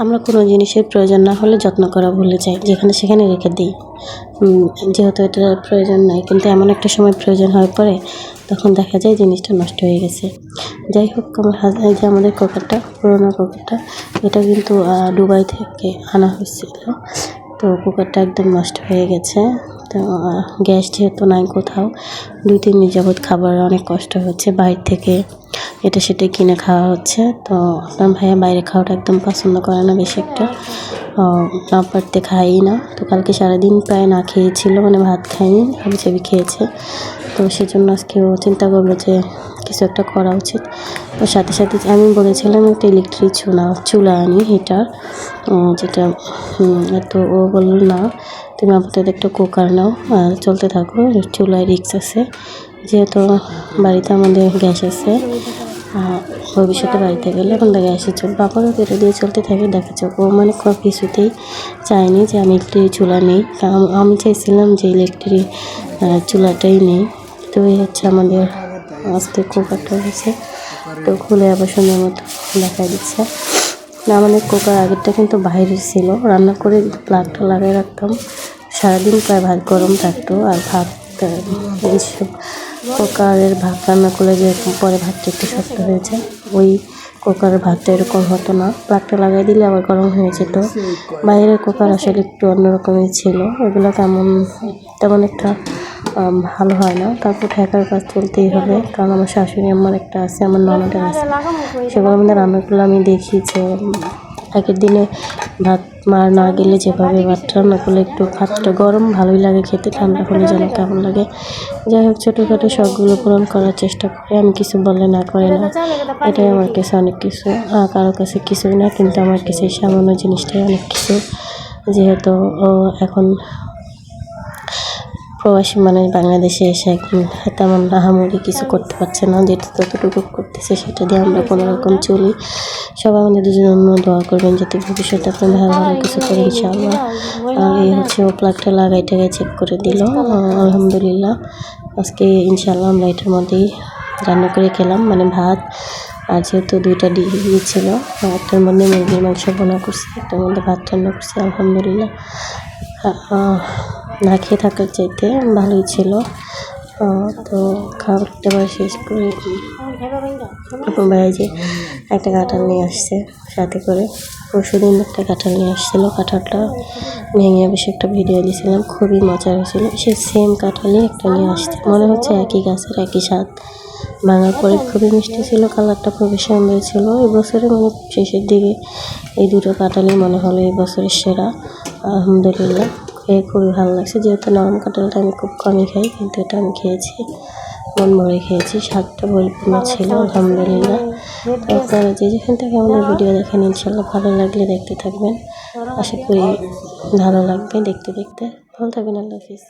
আমরা কোনো জিনিসের প্রয়োজন না হলে যত্ন করা ভুলে যাই, যেখানে সেখানে রেখে দিই। যেহেতু এটার প্রয়োজন নাই, কিন্তু এমন একটা সময় প্রয়োজন হয়ে পড়ে, তখন দেখা যায় জিনিসটা নষ্ট হয়ে গেছে। যাই হোক, আমার হাজব্যান্ড যে আমাদের কুকারটা, পুরোনো কুকারটা, এটা কিন্তু দুবাই থেকে আনা হয়েছিল। তো কুকারটা একদম নষ্ট হয়ে গেছে। তো গ্যাস যেহেতু নাই কোথাও, 2-3 দিন যাবৎ খাবার অনেক কষ্ট হচ্ছে, বাইরে থেকে এটা সেটা কিনে খাওয়া হচ্ছে। তো আপনার ভাইয়া বাইরে খাওয়াটা একদম পছন্দ করে না বেশি একটা, না পারতে খাই না। তো কালকে সারাদিন প্রায় না খেয়েছিল, মানে ভাত খায়নি, হাবিজাবি খেয়েছে। তো সেজন্য আজকে ও চিন্তা করলো যে কিছু একটা করা উচিত। তো সাথে সাথে আমি বলেছিলাম একটা ইলেকট্রিক চুলা আনি, হিটার, যেটা তো ও বলল না, তুমি আপাতত একটা কুকার নাও, চলতে থাকো, চুলায় রিস্ক আছে। যেহেতু বাড়িতে আমাদের গ্যাস আছে, ভবিষ্যতে বাড়িতে গেলে এখন গ্যাসে চলবে, আপাতত এটা দিয়ে চলতে থাকে। দেখা যাক, ও মানে কিছুতেই চায়নি যে আমি ইলেকট্রিক চুলা নেই, কারণ আমি চাইছিলাম যে ইলেকট্রিক চুলাটাই নেই। তো এই হচ্ছে আমাদের আজকে কুকারটা হয়েছে। তো খুলে আবার সুন্দর মতো দেখা দিচ্ছে। আমাদের কুকার আগেরটা কিন্তু বাইরে ছিল, রান্না করে প্লাগটা লাগিয়ে রাখতাম, সারাদিন প্রায় ভাত গরম থাকতো। আর ভাত এইসব কুকারের ভাত রান্না করলে যেরকম পরে ভাতটা একটু শক্ত হয়ে যায়, ওই কুকারের ভাতটা এরকম হতো না, প্লাগটা লাগাই দিলে আবার গরম হয়ে যেত। বাইরের কুকার আসলে একটু অন্যরকমের ছিল, এগুলো তেমন একটা ভালো হয় না। তারপর ঠেকার কাজ চলতেই হবে, কারণ আমার শাশুড়ি আমার একটা আছে, আমার ননদের আছে, সেগুলো আমাদের রান্নাগুলো আমি দেখি যে আগের দিনে ভাত মার না গেলে যেভাবে ভাত রান্না করলে একটু ভাতটা গরম ভালোই লাগে খেতে, ঠান্ডা হলে যেন কেমন লাগে। যাই হোক, ছোটোখাটো শখগুলো পূরণ করার চেষ্টা করি আমি, কিছু বলে না করে না, এটাই আমার কাছে অনেক কিছু। কারোর কাছে কিছুই না, কিন্তু আমার কাছে সামান্য জিনিসটাই অনেক কিছু। যেহেতু ও এখন প্রবাসী, মানে বাংলাদেশে এসে এখন তেমন আহামরি কিছু করতে পারছে না, যেটা যতটুকু করতেছে সেটা দিয়ে আমরা কোনো রকম চলি। সবাই আমাদের জন্য দোয়া করবেন যাতে ভবিষ্যতে আপনার ভালো ভালো কিছু করে, ইনশাআল্লাহ। আর এই হচ্ছে, ও প্লাগটা লাগাইটাকে চেক করে দিল, আলহামদুলিল্লাহ। আজকে ইনশাআল্লাহ আমরা এটার মধ্যেই রান্না করে খেলাম, মানে ভাত, আর যেহেতু 2টা ডিম ছিল, একটার মধ্যে মুরগির মাংস বোনা করছি, একটার মধ্যে ভাত রান্না করছি, আলহামদুলিল্লাহ। না খেয়ে থাকার চাইতে ভালোই ছিল। তো খাবারটা শেষ করে আপনার ভাই যে একটা কাঁঠাল নিয়ে আসছে সাথে করে, পরশুদিন একটা কাঁঠাল নিয়ে আসছিলো, কাঁঠালটা ভেঙে বেশি একটা ভিডিও দিয়েছিলাম, খুবই মজা হয়েছিল। সে সেম কাঁঠালই একটা নিয়ে আসছে, মনে হচ্ছে একই গাছের একই স্বাদ। ভাঙার পরে খুবই মিষ্টি ছিল, কালারটা খুবই সুন্দর ছিল। এই বছরের মানে শেষের দিকে এই 2টো কাঁঠালই মনে হলো এই বছরের সেরা, আলহামদুলিল্লাহ। খেয়ে খুবই ভালো লাগছে। যেহেতু নরম কাঁঠালটা আমি খুব কমই খাই, কিন্তু এটা আমি খেয়েছি, মন ভরে খেয়েছি, স্বাদটা পরিপূর্ণ ছিল, আলহামদুলিল্লাহ। তো আপনারা যে যেখান থেকে আমাদের ভিডিও দেখেন, ইনশাআল্লাহ ভালো লাগলে দেখতে থাকবেন, আশা করি ভালো লাগবে দেখতে দেখতে। ভালো থাকবেন, আল্লাহ হাফিজ।